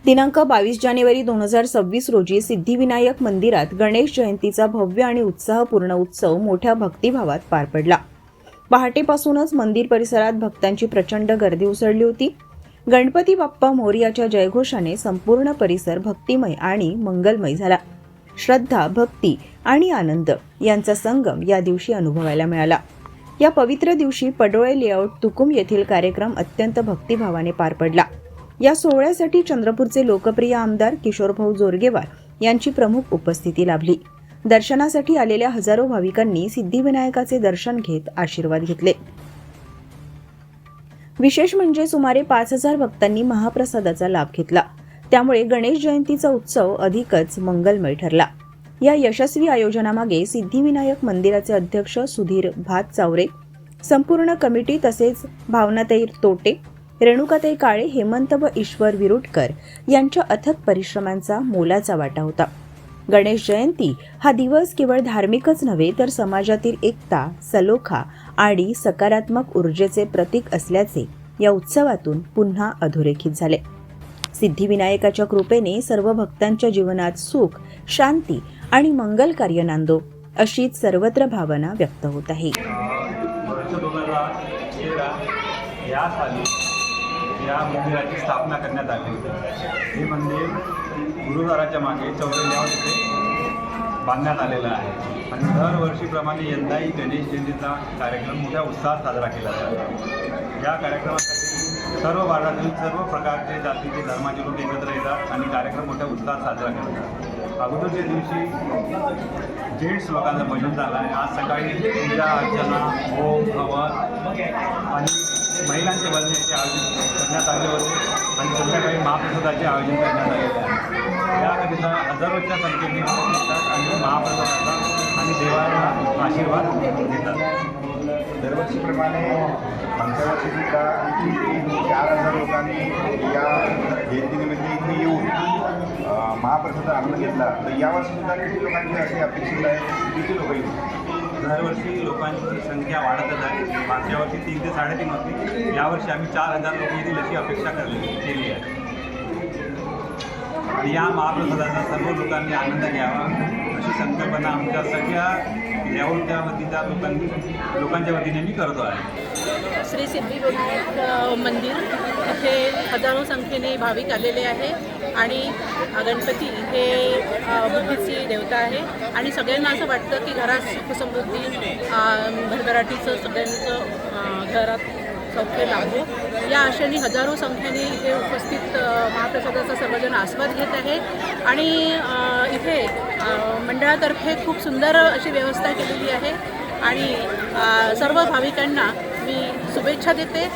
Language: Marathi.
दिनांक 22 जानेवारी 2026 रोजी सिद्धिविनायक मंदिरात गणेश जयंतीचा भव्य आणि उत्साहपूर्ण उत्सव मोठ्या भक्तिभावात पार पडला। पहाटेपासूनच मंदिर परिसरात भक्तांची प्रचंड गर्दी उसळली होती। गणपती बाप्पा मोरयाच्या जयघोषाने संपूर्ण परिसर भक्तिमय आणि मंगलमय झाला। श्रद्धा, भक्ती आणि आनंद यांचा संगम या दिवशी अनुभवायला मिळाला। या पवित्र दिवशी पडोळे लेआउट तुकुम येथील कार्यक्रम अत्यंत भक्तिभावाने पार पडला। या सोहळ्यासाठी चंद्रपूरचे लोकप्रिय आमदार किशोरभाऊ जोरगेवार यांची प्रमुख उपस्थिती लाभली। दर्शनासाठी आलेल्या हजारो भाविकांनी सिद्धिविनायकाचे दर्शन घेत आशीर्वाद घेतले। विशेष म्हणजे सुमारे 5000 भक्तांनी महाप्रसादाचा लाभ घेतला। त्यामुळे गणेश जयंतीचा उत्सव अधिकच मंगलमय ठरला। या यशस्वी आयोजनामागे सिद्धिविनायक मंदिराचे अध्यक्ष सुधीर भात चावरे, संपूर्ण कमिटी तसेच भावनाताई तोटे, रेणुकाताई काळे, हेमंत व ईश्वर विरुटकर यांच्या अथक परिश्रमांचा मोलाचा वाटा होता। गणेश जयंती हा दिवस केवळ धार्मिकच नव्हे तर समाजातील एकता, सलोखा आणि सकारात्मक ऊर्जेचे प्रतीक असल्याचे या उत्सवातून पुन्हा अधोरेखित झाले। सिद्धिविनायकाच्या कृपेने सर्व भक्तांच्या जीवनात सुख, शांती आणि मंगल कार्य नांदो अशीच सर्वत्र भावना व्यक्त होत आहे। या मंदिराची स्थापना करण्यात आली होती। हे मंदिर गुरुद्वाराच्या मागे चौरेल्यावर इथे बांधण्यात आलेलं आहे आणि दरवर्षीप्रमाणे यंदाही गणेश जयंतीचा कार्यक्रम मोठ्या उत्साहात साजरा केला जातो। या कार्यक्रमासाठी सर्व भागातील सर्व प्रकारचे जातीचे धर्माचे लोक एकत्र येतात आणि कार्यक्रम मोठ्या उत्साहात साजरा करतात। अगोदरच्या दिवशी जेंट्स लोकांचा भजन झाला आहे। आज सकाळी पूजा अर्चना, होम हवन आणि महिलांचे भजनाचे आयोजन करण्यात आले होते आणि संध्याकाळी महाप्रसादाचे आयोजन करण्यात आलेले आहे। याकरिता हजारोच्या संख्येने लोक येतात आणि महाप्रसादाचा आणि देवाचा आशीर्वाद घेतात। दरवर्षीप्रमाणे मागच्या वर्षी सुद्धा 4000 लोकांनी या जयंतीनिमित्त इथे येऊन महाप्रसाद आनंद घेतला। तर यावर्षी सुद्धा किती लोकांची अशी अपेक्षित आहे, किती लोक येतील? दरवर्षी लोकांची संख्या वाढतच आहे। मागच्या वर्षी 3 ते 3.5 होती। यावर्षी आम्ही 4000 लोक येतील अशी अपेक्षा केली आहे आणि या महाप्रसादाचा सर्व लोकांनी आनंद घ्यावा अशी संकल्पना आमच्या सगळ्या लेआउटच्या वतीच्या लोकांच्या वतीने मी करतो आहे। श्री सिद्धिविनायक मंदिर इथे हजारो संख्येने भाविक आलेले आहे आणि गणपती हे बुद्धीची देवता आहे आणि सगळ्यांना असं वाटतं की घरात सुखसमृद्धी, भरभराटीचं सगळ्यांचं घरात सौख्य लाभो या आशेने हजारो संख्येने इथे उपस्थित महाप्रसादाचा सर्वजण आस्वाद घेत आहे आणि इथे मंडळातर्फे खूप सुंदर अशी व्यवस्था केलेली आहे आणि सर्व भाविकांना मी शुभेच्छा देते।